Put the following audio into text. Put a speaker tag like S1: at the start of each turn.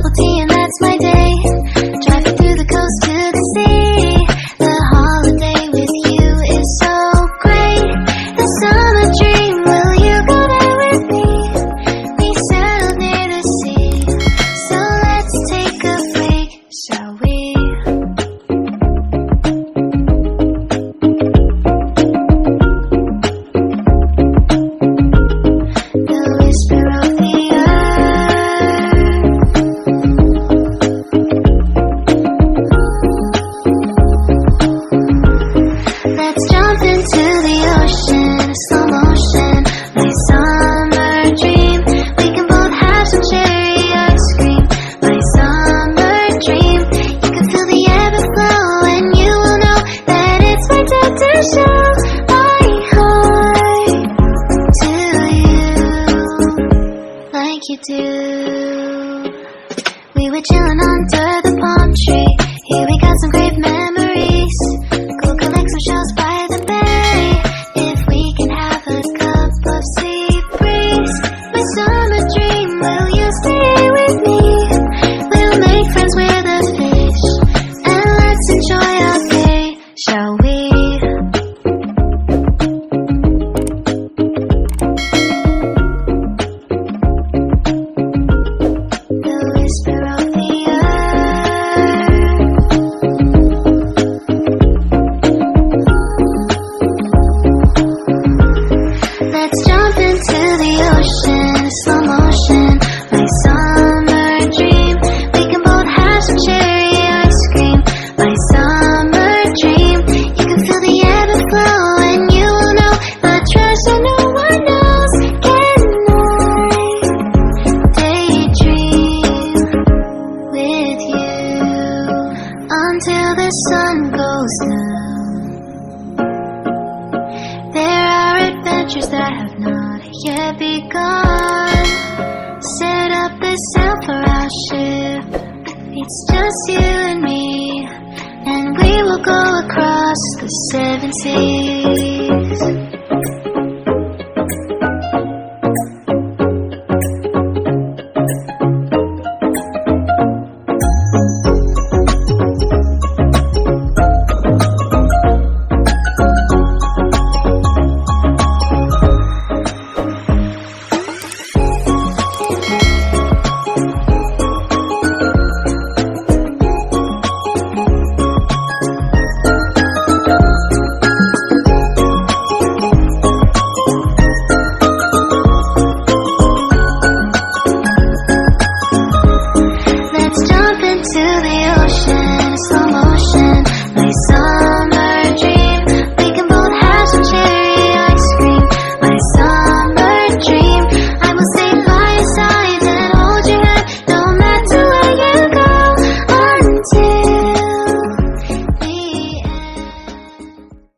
S1: bubble tea and that's my day. Driving through the coast to the sea. The holiday with you is so great. The summer dream, will you go there with me? We settled near the sea, so let's take a break, shall we? The whisper of the let's jump into the ocean, slow motion, my summer dream. We can both have some cherry ice cream, my summer dream. You can feel the ebb and flow, and you will know that it's my time to show my heart to you, like you do. We were chilling under the palm tree. Here we got some great memories. Go collect some shells by the bay. If we can have a cup of sea breeze, my summer dream, will you stay with me? We'll make friends with the fish, and let's enjoy our day, shall we? The whisper of the let's jump into the ocean, slow motion, my summer dream. We can both have some cherry ice cream, my summer dream. You can feel the ebb and flow, and you will know the treasure no one knows. Can I daydream with you until the sun goes down? There are adventures that have not yet begun. Set up the sail for our ship. It's just you and me, and we will go across the 7 seas.